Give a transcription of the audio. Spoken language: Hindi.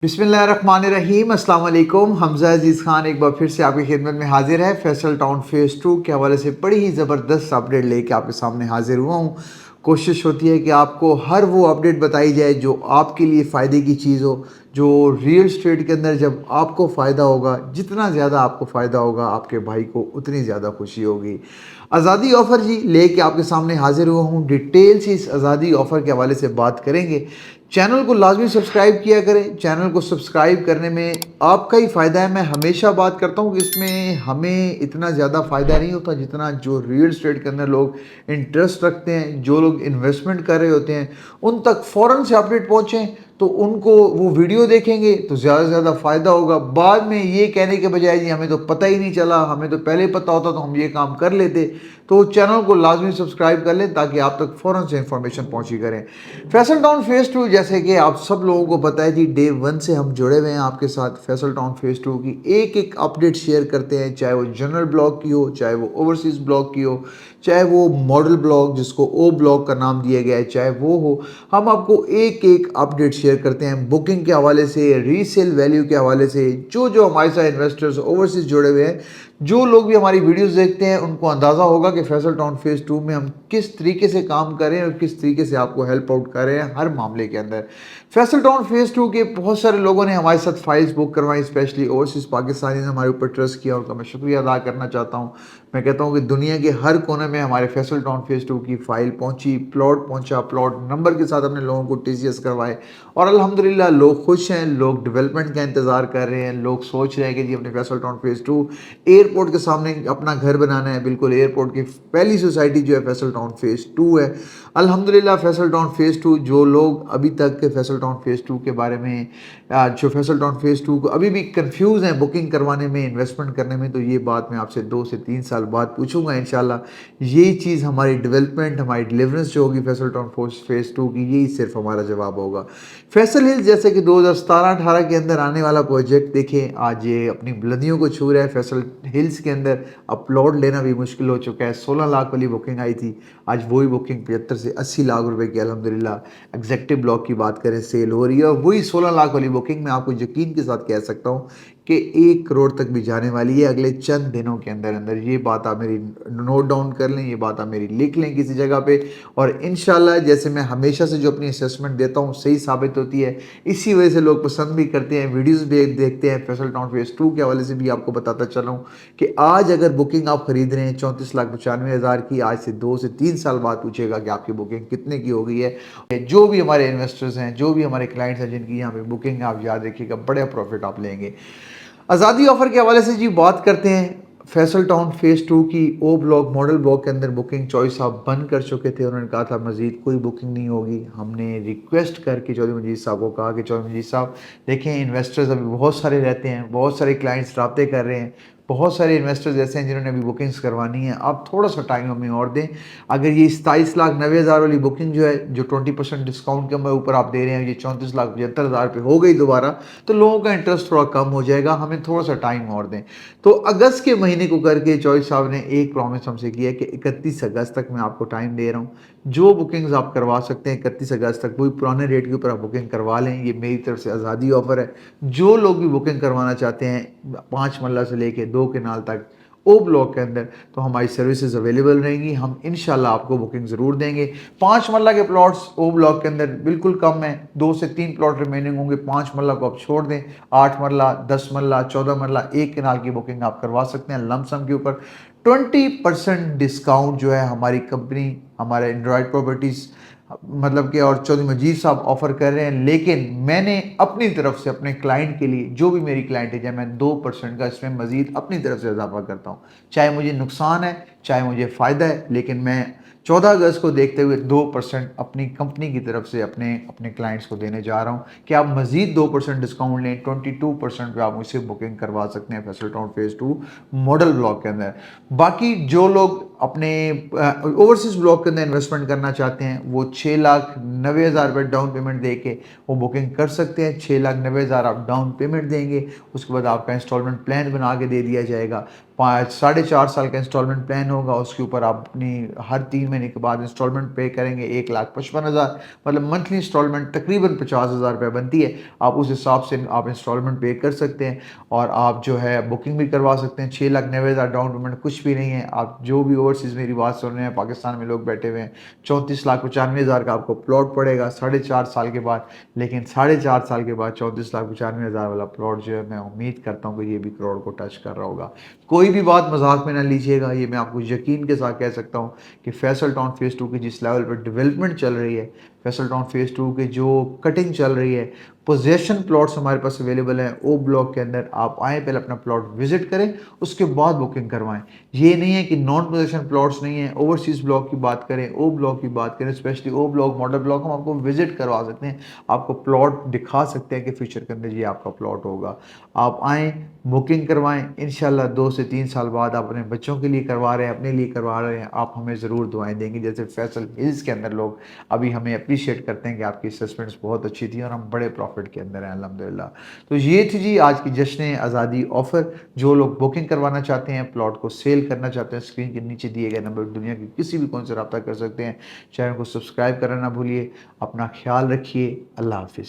बिस्मिल्लाहिर्रहमानिर्रहीम अस्सलाम वालेकुम। हमज़ा अजीज़ खान एक बार फिर से आपकी खिदमत में हाजिर है। फैसल टाउन फेज़ 2 के हवाले से बड़ी ही ज़बरदस्त अपडेट लेके आपके सामने हाजिर हुआ हूँ। कोशिश होती है कि आपको हर वो अपडेट बताई जाए जो आपके लिए फ़ायदे की चीज़ हो, जो रियल स्टेट के अंदर जब आपको फ़ायदा होगा, जितना ज़्यादा आपको फ़ायदा होगा आपके भाई को उतनी ज़्यादा खुशी होगी। आज़ादी ऑफ़र जी लेके आपके सामने हाजिर हुआ हूँ। डिटेल से इस आज़ादी ऑफ़र के हवाले से बात करेंगे। चैनल को लाजमी सब्सक्राइब किया करें। चैनल को सब्सक्राइब करने में आपका ही फ़ायदा है। मैं हमेशा बात करता हूँ कि इसमें हमें इतना ज़्यादा फ़ायदा नहीं होता जितना जो रियल एस्टेट के अंदर लोग इंटरेस्ट रखते हैं, जो लोग इन्वेस्टमेंट कर रहे होते हैं, उन तक फ़ौरन से अपडेट पहुँचें तो उनको वो वीडियो देखेंगे तो ज़्यादा से ज़्यादा फ़ायदा होगा। बाद में ये कहने के बजाय जी हमें तो पता ही नहीं चला, हमें तो पहले पता होता तो हम ये काम कर लेते। तो चैनल को लाजमी सब्सक्राइब कर लें ताकि आप तक फ़ौरन से इन्फॉर्मेशन पहुँची करें। फैसल टाउन फेज़ 2 जैसे कि आप सब लोगों को पता है जी, डे 1 से हम जुड़े हुए हैं आपके साथ। फैसल टाउन फेज़ 2 की एक-एक अपडेट शेयर करते हैं, चाहे वो जनरल ब्लॉग की हो, चाहे वो ओवरसीज़ ब्लॉग की हो, चाहे वो मॉडल ब्लॉग जिसको ओ ब्लॉग का नाम दिया गया है, चाहे वो हो। हम आपको एक-एक अपडेट शेयर करते हैं बुकिंग के हवाले से, रीसेल वैल्यू के हवाले से। जो हमारे साथ इन्वेस्टर्स ओवरसीज़ जुड़े हुए हैं, जो लोग भी हमारी वीडियोस देखते हैं उनको अंदाज़ा होगा कि फैसल टाउन फेज़ 2 में हम किस तरीके से काम कर रहे हैं और किस तरीके से आपको हेल्प आउट कर रहे हैं हर मामले के अंदर। फैसल टाउन फेज़ 2 के बहुत सारे लोगों ने हमारे साथ फाइल्स बुक करवाई, स्पेशली ओवरसीज़ पाकिस्तानी ने हमारे ऊपर ट्रस्ट किया, उनका मैं शुक्रिया अदा करना चाहता हूँ। मैं कहता हूँ कि दुनिया के हर कोने में हमारे फैसल टाउन फेज़ 2 की फाइल पहुंची, प्लॉट पहुंचा, प्लॉट नंबर के साथ अपने लोगों को टीसीएस करवाए और अल्हम्दुलिल्लाह लोग खुश हैं, लोग डेवलपमेंट का इंतज़ार कर रहे हैं, लोग सोच रहे हैं कि जी अपने फैसल टाउन फेज़ 2 एयरपोर्ट के सामने अपना घर बनाना है। बिल्कुल एयरपोर्ट की पहली सोसाइटी जो है फैसल टाउन फेज़ 2 है। अल्हम्दुलिल्लाह फैसल टाउन फेज़ 2 जो लोग अभी तक के फैसल टाउन फेज़ 2 के बारे में जो फैसल टाउन फेज़ 2 को अभी भी कंफ्यूज हैं बुकिंग करवाने में, इन्वेस्टमेंट करने में, तो ये बात मैं आपसे 2 से 3 साल बाद पूछूंगा इंशाल्लाह। यही चीज़ हमारी डेवलपमेंट, हमारी डिलीवरेंस जो होगी फैसल टाउन फेज़ 2 की, यही सिर्फ हमारा जवाब होगा। फैसल हिल्स जैसे कि 2017-18 के अंदर आने वाला प्रोजेक्ट देखें, आज ये अपनी बुलंदियों को छू रहा है। फैसल हिल्स के अंदर अब प्लॉट लेना भी मुश्किल हो चुका है। 16 लाख वाली बुकिंग आई थी, आज वही बुकिंग 75 से 80 लाख रुपए की अल्हम्दुलिल्लाह एग्जेक्टिव ब्लॉक की बात करें सेल हो रही है। और वही 16 लाख वाली बुकिंग मैं आपको यकीन के साथ कह सकता हूँ कि 1 करोड़ तक भी जाने वाली है अगले चंद दिनों के अंदर अंदर। ये बात आप मेरी नोट डाउन कर लें, ये बात आप मेरी लिख लें किसी जगह पे। और इंशाल्लाह जैसे मैं हमेशा से जो अपनी असेसमेंट देता हूँ सही साबित होती है, इसी वजह से लोग पसंद भी करते हैं, वीडियोस भी देखते हैं। फैसल टाउन फेज़ 2 के हवाले से भी आपको बताता चला हूँ कि आज अगर बुकिंग आप खरीद रहे हैं 34,95,000 की, आज से 2 से 3 साल बाद पूछेगा कि आपकी बुकिंग कितने की हो गई है। जो भी हमारे इन्वेस्टर्स हैं, जो भी हमारे क्लाइंट्स हैं जिनकी यहाँ पे बुकिंग है, आप याद रखिएगा बड़े प्रॉफिट आप लेंगे। आज़ादी ऑफर के हवाले से जी बात करते हैं। फैसल टाउन फेज़ 2 की ओ ब्लॉक मॉडल ब्लॉक के अंदर बुकिंग चौधरी साहब बंद कर चुके थे। उन्होंने कहा था मज़ीद कोई बुकिंग नहीं होगी। हमने रिक्वेस्ट करके चौधरी मजीद साहब को कहा कि चौधरी मजीद साहब देखें, इन्वेस्टर्स अभी बहुत सारे रहते हैं, बहुत सारे क्लाइंट्स राब्ते कर रहे हैं, बहुत सारे इन्वेस्टर्स ऐसे हैं जिन्होंने अभी बुकिंग्स करवानी है, आप थोड़ा सा टाइम हमें और दें। अगर ये 27,90,000 वाली बुकिंग जो है, जो 20% डिस्काउंट के ऊपर आप दे रहे हैं, ये 34,75,000 पे हो गई दोबारा, तो लोगों का इंटरेस्ट थोड़ा कम हो जाएगा, हमें थोड़ा सा टाइम और दें। तो अगस्त के महीने को करके चौधरी साहब ने एक प्रॉमिस हमसे किया कि 31 अगस्त तक मैं आपको टाइम दे रहा हूँ। जो बुकिंग्स आप करवा सकते हैं 31 अगस्त तक, वही पुराने रेट के ऊपर आप बुकिंग करवा लें। ये मेरी तरफ से आज़ादी ऑफर है। जो लोग भी बुकिंग करवाना चाहते हैं 5 मरला से लेके 2 केनाल तक ओ ब्लॉक के अंदर, तो हमारी सर्विसेज अवेलेबल रहेंगी। हम इंशाल्लाह आपको बुकिंग ज़रूर देंगे। 5 मरला के प्लॉट्स ओ ब्लॉक के अंदर बिल्कुल कम है, 2 से 3 प्लॉट रिमेनिंग होंगे। 5 मरला को आप छोड़ दें, 8 मरला, 10 मरला, 14 मरला, 1 केनाल की बुकिंग आप करवा सकते हैं लमसम के ऊपर। 20% डिस्काउंट जो है हमारी कंपनी, हमारे एंड्रॉयड प्रॉपर्टीज़ मतलब कि और चौधरी मजीद साहब ऑफर कर रहे हैं। लेकिन मैंने अपनी तरफ से अपने क्लाइंट के लिए, जो भी मेरी क्लाइंट है, मैं 2% का इसमें मजीद अपनी तरफ से इजाफा करता हूँ। चाहे मुझे नुकसान है, चाहे मुझे फ़ायदा है, लेकिन मैं 14 अगस्त को देखते हुए 2% अपनी कंपनी की तरफ से अपने अपने क्लाइंट्स को देने जा रहा हूँ कि आप मजीद 2% डिस्काउंट लें। 22% पे आप मुझसे बुकिंग करवा सकते हैं Faisal town phase 2 model block के अंदर। बाकी जो लोग अपने ओवरसीज़ ब्लॉक के अंदर इन्वेस्टमेंट करना चाहते हैं, वो 6,90,000 रुपये डाउन पेमेंट दे के वो बुकिंग कर सकते हैं। 6,90,000 आप डाउन पेमेंट देंगे, उसके बाद आपका इंस्टॉलमेंट प्लान बना के दे दिया जाएगा। 4.5 साल का इंस्टॉलमेंट प्लान होगा, उसके ऊपर आप अपनी हर 3 महीने के बाद इंस्टॉलमेंट पे करेंगे 1,55,000, मतलब मंथली इंस्टॉलमेंट तकरीबन 50,000 रुपये बनती है। आप उस हिसाब से आप इंस्टॉलमेंट पे कर सकते हैं और आप जो है बुकिंग भी करवा सकते हैं। 6,90,000 डाउन पेमेंट कुछ भी नहीं है। आप जो भी ओवरसीज़ मेरी बात सुन रहे हैं, पाकिस्तान में लोग बैठे हुए हैं, 34,95,000 का आपको प्लॉट पड़ेगा 4.5 साल के बाद। लेकिन 4.5 साल के बाद 34,95,000 वाला प्लॉट जो है, मैं उम्मीद करता हूँ कि ये भी करोड़ को टच कर रहा होगा। कोई भी बात मजाक में ना लीजिएगा, ये मैं आपको यकीन के साथ कह सकता हूँ कि फैसल टाउन फेज़ 2 की जिस लेवल पर डेवलपमेंट चल रही है, फैसल टाउन फेज़ 2 की जो कटिंग चल रही है, पोजेशन प्लॉट्स हमारे पास अवेलेबल हैं ओ ब्लॉक के अंदर। आप आएँ, पहले अपना प्लॉट विजिट करें, उसके बाद बुकिंग करवाएं। ये नहीं है कि नॉन पोजेशन प्लॉट्स नहीं है। ओवरसीज़ ब्लॉक की बात करें, ओ ब्लॉक की बात करें, स्पेशली ओ ब्लॉक, मॉडल ब्लॉक, हम आपको विजिट करवा सकते हैं, आपको प्लॉट दिखा सकते हैं कि फ्यूचर के अंदर ये आपका प्लॉट होगा। आप आएँ, बुकिंग करवाएँ, इंशाल्लाह 2 से 3 साल बाद आप अपने बच्चों के लिए करवा रहे हैं, अपने लिए करवा रहे हैं, आप हमें ज़रूर दुआएँ देंगे। जैसे फैसल हिल्स के अंदर लोग अभी हमें एप्रिशिएट करते हैं कि आपकी असेसमेंट्स बहुत अच्छी थी और हम बड़े प्रॉफिट के अंदर हैं अल्हम्दुलिल्लाह। तो ये थी जी आज की जश्न आज़ादी ऑफ़र। जो लोग बुकिंग करवाना चाहते हैं, प्लॉट को सेल करना चाहते हैं, स्क्रीन के नीचे दिए गए नंबर दुनिया के किसी भी कोने से रब्ता कर सकते हैं। चैनल को सब्सक्राइब करना ना भूलिए। अपना ख्याल रखिए। अल्लाह हाफ़िज़।